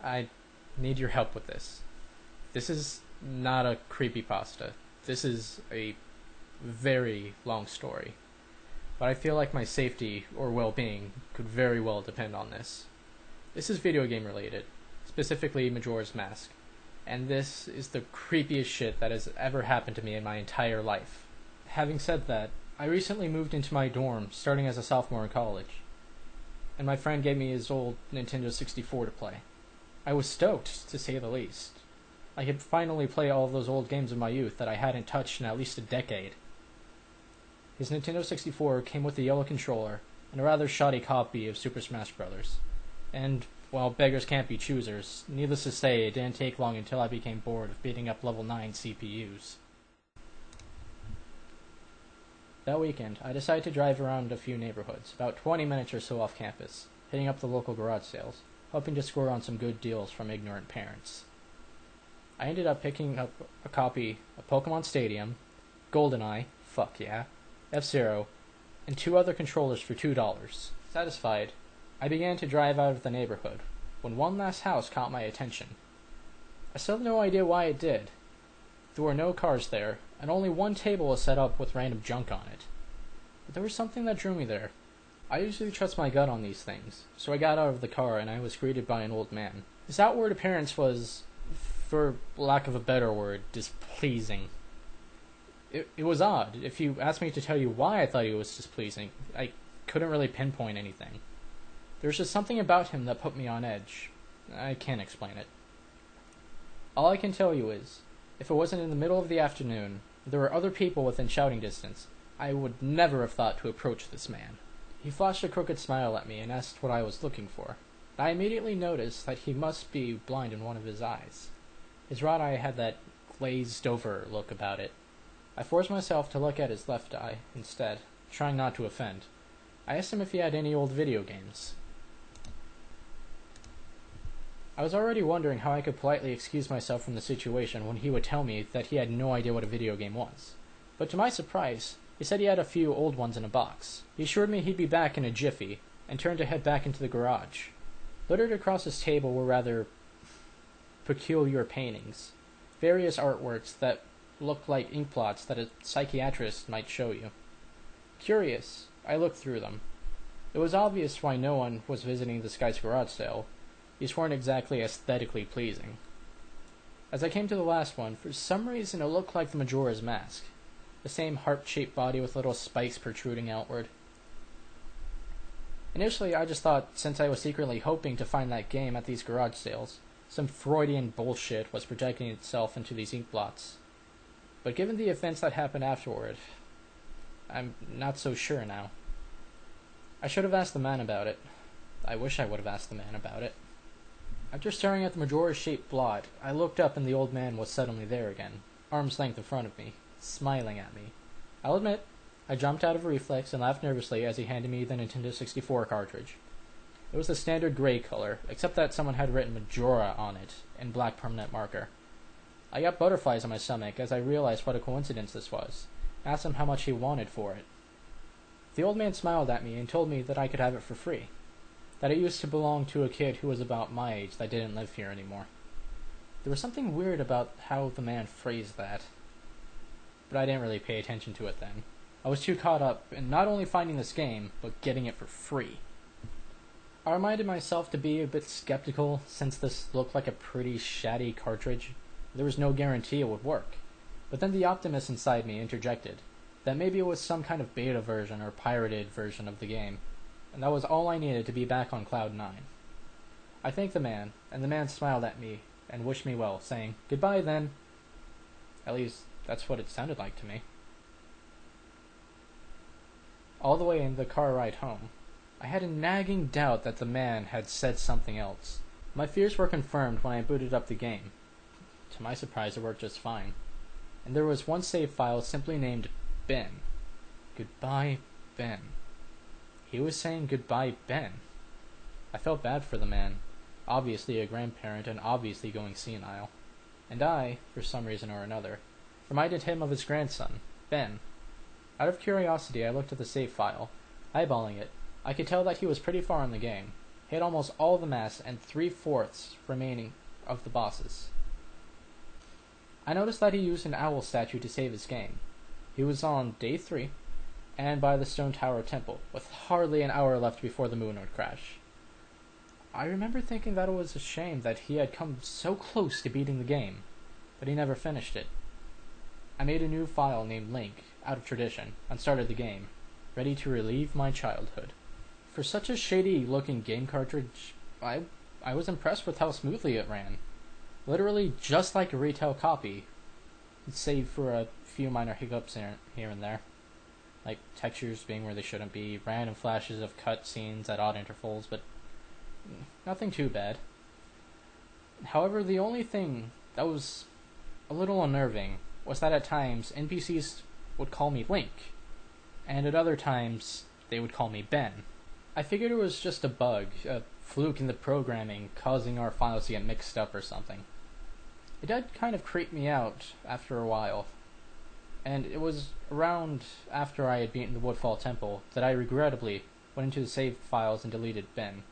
I need your help with this. This is not a creepypasta. This is a very long story. But I feel like my safety or well-being could very well depend on this. This is video game related, specifically Majora's Mask. And this is the creepiest shit that has ever happened to me in my entire life. Having said that, I recently moved into my dorm, starting as a sophomore in college. And my friend gave me his old Nintendo 64 to play. I was stoked, to say the least. I could finally play all of those old games of my youth that I hadn't touched in at least a decade. His Nintendo 64 came with a yellow controller and a rather shoddy copy of Super Smash Bros. And, well, beggars can't be choosers. Needless to say, it didn't take long until I became bored of beating up level 9 CPUs. That weekend, I decided to drive around a few neighborhoods, about 20 minutes or so off campus, hitting up the local garage sales, hoping to score on some good deals from ignorant parents. I ended up picking up a copy of Pokemon Stadium, GoldenEye, fuck yeah, F-Zero, and 2 other controllers for $2. Satisfied, I began to drive out of the neighborhood, when one last house caught my attention. I still have no idea why it did. There were no cars there, and only one table was set up with random junk on it. But there was something that drew me there. I usually trust my gut on these things, so I got out of the car and I was greeted by an old man. His outward appearance was, for lack of a better word, displeasing. It was odd. If you asked me to tell you why I thought he was displeasing, I couldn't really pinpoint anything. There was just something about him that put me on edge. I can't explain it. All I can tell you is, if it wasn't in the middle of the afternoon, there were other people within shouting distance, I would never have thought to approach this man. He flashed a crooked smile at me and asked what I was looking for. I immediately noticed that he must be blind in one of his eyes. His right eye had that glazed-over look about it. I forced myself to look at his left eye instead, trying not to offend. I asked him if he had any old video games. I was already wondering how I could politely excuse myself from the situation when he would tell me that he had no idea what a video game was. But to my surprise, he said he had a few old ones in a box. He assured me he'd be back in a jiffy, and turned to head back into the garage. Littered across his table were rather peculiar paintings, various artworks that looked like ink blots that a psychiatrist might show you. Curious, I looked through them. It was obvious why no one was visiting this guy's garage sale. These weren't exactly aesthetically pleasing. As I came to the last one, for some reason it looked like the Majora's Mask. The same heart-shaped body with little spikes protruding outward. Initially, I just thought, since I was secretly hoping to find that game at these garage sales, some Freudian bullshit was projecting itself into these ink blots. But given the events that happened afterward, I'm not so sure now. I should have asked the man about it. I wish I would have asked the man about it. After staring at the Majora-shaped blot, I looked up and the old man was suddenly there again, arm's length in front of me, smiling at me. I'll admit, I jumped out of reflex and laughed nervously as he handed me the Nintendo 64 cartridge. It was the standard gray color, except that someone had written Majora on it, in black permanent marker. I got butterflies on my stomach as I realized what a coincidence this was, and asked him how much he wanted for it. The old man smiled at me and told me that I could have it for free, that it used to belong to a kid who was about my age that didn't live here anymore. There was something weird about how the man phrased that, but I didn't really pay attention to it then. I was too caught up in not only finding this game, but getting it for free. I reminded myself to be a bit skeptical since this looked like a pretty shoddy cartridge. There was no guarantee it would work. But then the optimist inside me interjected that maybe it was some kind of beta version or pirated version of the game, and that was all I needed to be back on Cloud 9. I thanked the man, and the man smiled at me and wished me well, saying, "Goodbye then." At least, that's what it sounded like to me. All the way in the car ride home, I had a nagging doubt that the man had said something else. My fears were confirmed when I booted up the game. To my surprise, it worked just fine. And there was one save file simply named Ben. Goodbye, Ben. He was saying goodbye, Ben. I felt bad for the man, obviously a grandparent and obviously going senile. And I, for some reason or another, reminded him of his grandson, Ben. Out of curiosity, I looked at the save file. Eyeballing it, I could tell that he was pretty far in the game. hit almost all the mass and 3/4 remaining of the bosses. I noticed that he used an owl statue to save his game. He was on day 3, and by the Stone Tower Temple, with hardly an hour left before the moon would crash. I remember thinking that it was a shame that he had come so close to beating the game, but he never finished it. I made a new file named Link, out of tradition, and started the game, ready to relive my childhood. For such a shady-looking game cartridge, I was impressed with how smoothly it ran. Literally just like a retail copy, save for a few minor hiccups here and there, like textures being where they shouldn't be, random flashes of cutscenes at odd intervals, but nothing too bad. However, the only thing that was a little unnerving was that at times NPCs would call me Link, and at other times they would call me Ben. I figured it was just a bug, a fluke in the programming causing our files to get mixed up or something. It did kind of creep me out after a while, and it was around after I had beaten the Woodfall Temple that I regrettably went into the save files and deleted Ben.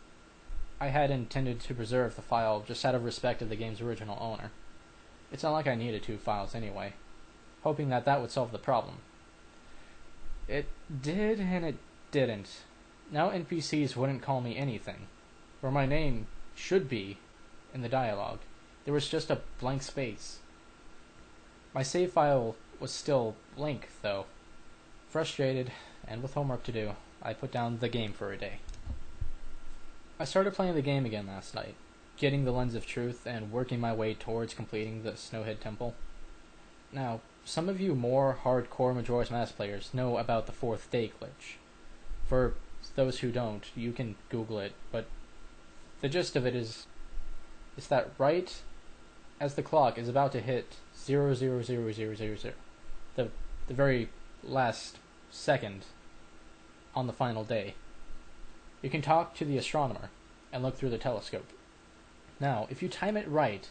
I had intended to preserve the file just out of respect of the game's original owner. It's not like I needed 2 files anyway, hoping that would solve the problem. It did and it didn't. Now NPCs wouldn't call me anything, where my name should be in the dialogue. There was just a blank space. My save file was still Link, though. Frustrated, and with homework to do, I put down the game for a day. I started playing the game again last night, getting the Lens of Truth and working my way towards completing the Snowhead Temple. Now, some of you more hardcore Majora's Mask players know about the 4th day glitch. For those who don't, you can Google it, but the gist of it is that right as the clock is about to hit 00000, the very last second on the final day, you can talk to the astronomer and look through the telescope. Now, if you time it right,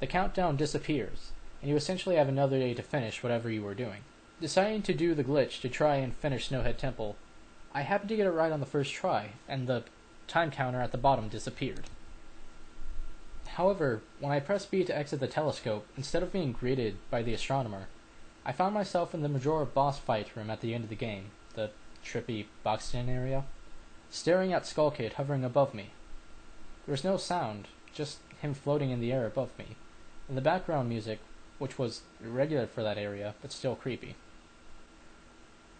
the countdown disappears, and you essentially have another day to finish whatever you were doing. Deciding to do the glitch to try and finish Snowhead Temple, I happened to get it right on the first try, and the time counter at the bottom disappeared. However, when I pressed B to exit the telescope, instead of being greeted by the astronomer, I found myself in the Majora boss fight room at the end of the game, the trippy boxed-in area, staring at Skull Kid hovering above me. There was no sound, just him floating in the air above me, and the background music, which was irregular for that area, but still creepy.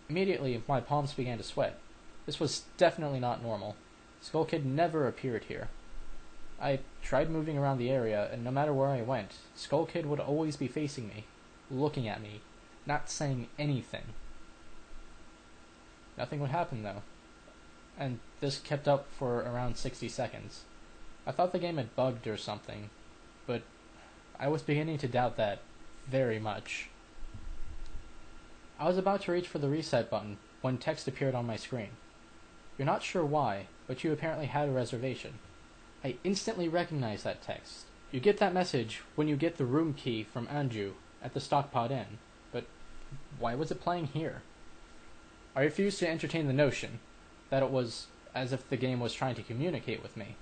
Immediately, my palms began to sweat. This was definitely not normal. Skull Kid never appeared here. I tried moving around the area, and no matter where I went, Skull Kid would always be facing me, looking at me, not saying anything. Nothing would happen, though. And this kept up for around 60 seconds. I thought the game had bugged or something, but I was beginning to doubt that very much. I was about to reach for the reset button when text appeared on my screen. You're not sure why, but you apparently had a reservation. I instantly recognized that text. You get that message when you get the room key from Anju at the Stockpot Inn, but why was it playing here? I refused to entertain the notion that it was as if the game was trying to communicate with me.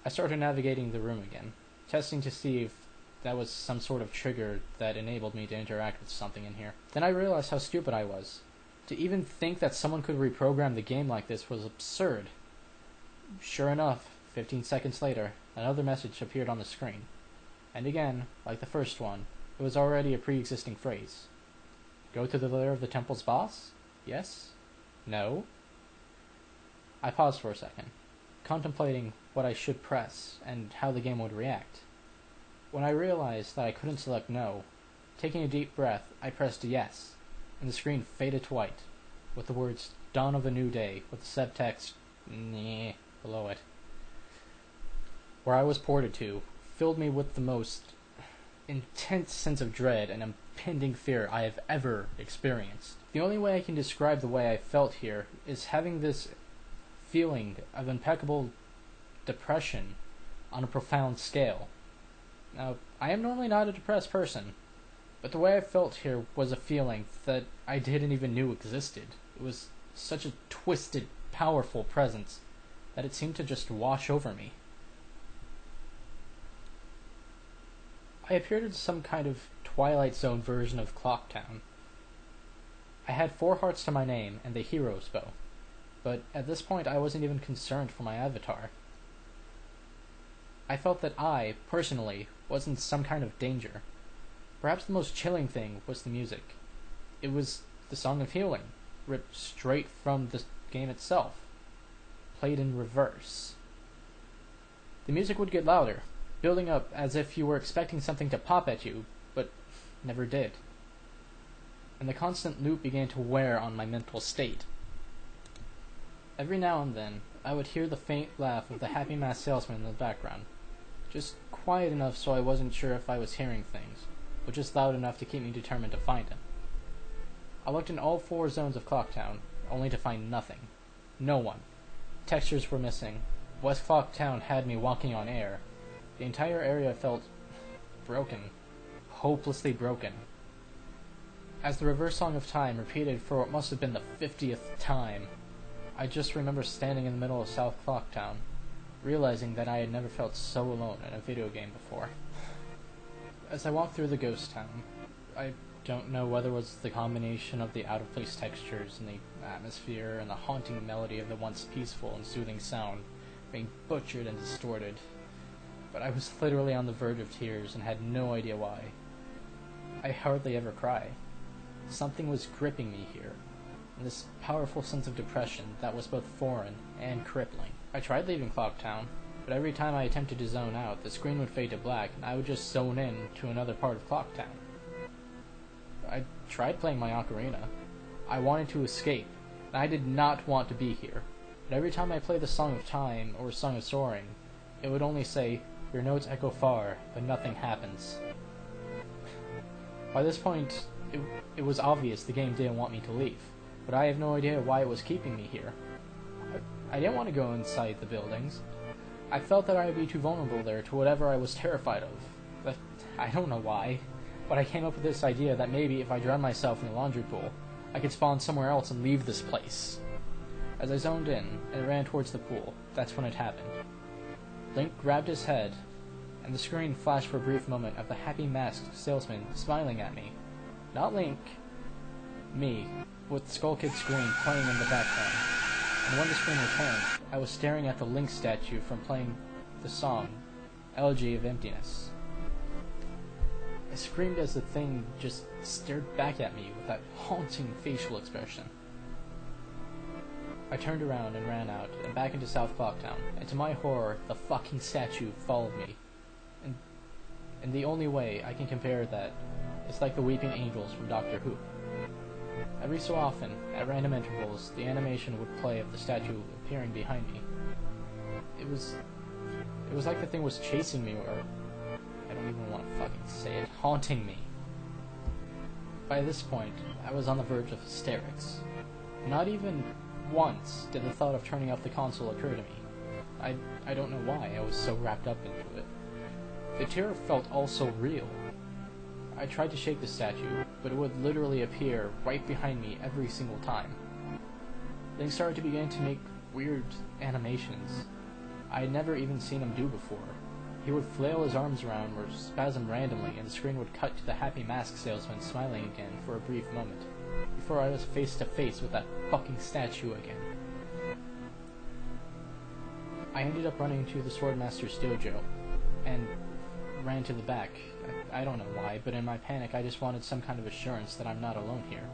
I started navigating the room again, testing to see if that was some sort of trigger that enabled me to interact with something in here. Then I realized how stupid I was. To even think that someone could reprogram the game like this was absurd. Sure enough, 15 seconds later, another message appeared on the screen. And again, like the first one, it was already a pre-existing phrase. Go to the lair of the temple's boss? Yes? No? I paused for a second, contemplating what I should press and how the game would react. When I realized that I couldn't select no, taking a deep breath, I pressed yes, and the screen faded to white, with the words Dawn of a New Day with the subtext "Nyeh" below it. Where I was ported to filled me with the most intense sense of dread and impending fear I have ever experienced. The only way I can describe the way I felt here is having this feeling of impeccable depression on a profound scale. Now, I am normally not a depressed person, but the way I felt here was a feeling that I didn't even know existed. It was such a twisted, powerful presence that it seemed to just wash over me. I appeared in some kind of Twilight Zone version of Clocktown. I had 4 hearts to my name and the hero's bow, but at this point I wasn't even concerned for my avatar. I felt that I, personally, was in some kind of danger. Perhaps the most chilling thing was the music. It was the Song of Healing, ripped straight from the game itself, played in reverse. The music would get louder, building up as if you were expecting something to pop at you, but never did. And the constant loop began to wear on my mental state. Every now and then, I would hear the faint laugh of the happy masked salesman in the background. Just quiet enough so I wasn't sure if I was hearing things, but just loud enough to keep me determined to find him. I looked in all 4 zones of Clocktown, only to find nothing. No one. Textures were missing. West Clocktown had me walking on air. The entire area felt broken. Hopelessly broken. As the reverse Song of Time repeated for what must have been the 50th time, I just remember standing in the middle of South Clocktown, realizing that I had never felt so alone in a video game before. As I walked through the ghost town, I don't know whether it was the combination of the out-of-place textures and the atmosphere and the haunting melody of the once peaceful and soothing sound being butchered and distorted, but I was literally on the verge of tears and had no idea why. I hardly ever cry. Something was gripping me here, and this powerful sense of depression that was both foreign and crippling. I tried leaving Clocktown, but every time I attempted to zone out, the screen would fade to black and I would just zone in to another part of Clocktown. I tried playing my ocarina. I wanted to escape, and I did not want to be here. But every time I played the Song of Time or Song of Soaring, it would only say, "Your notes echo far, but nothing happens." By this point, it was obvious the game didn't want me to leave, but I have no idea why it was keeping me here. I didn't want to go inside the buildings. I felt that I would be too vulnerable there to whatever I was terrified of. But I don't know why, but I came up with this idea that maybe if I drowned myself in the laundry pool, I could spawn somewhere else and leave this place. As I zoned in and ran towards the pool, that's when it happened. Link grabbed his head, and the screen flashed for a brief moment of the happy masked salesman smiling at me. Not Link, me, with the Skull Kid screen playing in the background. And when the screen returned, I was staring at the Link statue from playing the song, Elegy of Emptiness. I screamed as the thing just stared back at me with that haunting facial expression. I turned around and ran out, and back into South Clocktown, and to my horror, the fucking statue followed me. And the only way I can compare that is like the weeping angels from Doctor Who. Every so often, at random intervals, the animation would play of the statue appearing behind me. It was like the thing was chasing me, or I don't even want to fucking say it, haunting me. By this point, I was on the verge of hysterics. Not even once did the thought of turning off the console occur to me. I don't know why I was so wrapped up into it. The terror felt also real. I tried to shake the statue, but it would literally appear right behind me every single time. Things started to begin to make weird animations I had never even seen him do before. He would flail his arms around or spasm randomly, and the screen would cut to the happy mask salesman smiling again for a brief moment, before I was face to face with that fucking statue again. I ended up running to the Swordmaster's dojo, and ran to the back. I don't know why, but in my panic I just wanted some kind of assurance that I'm not alone here.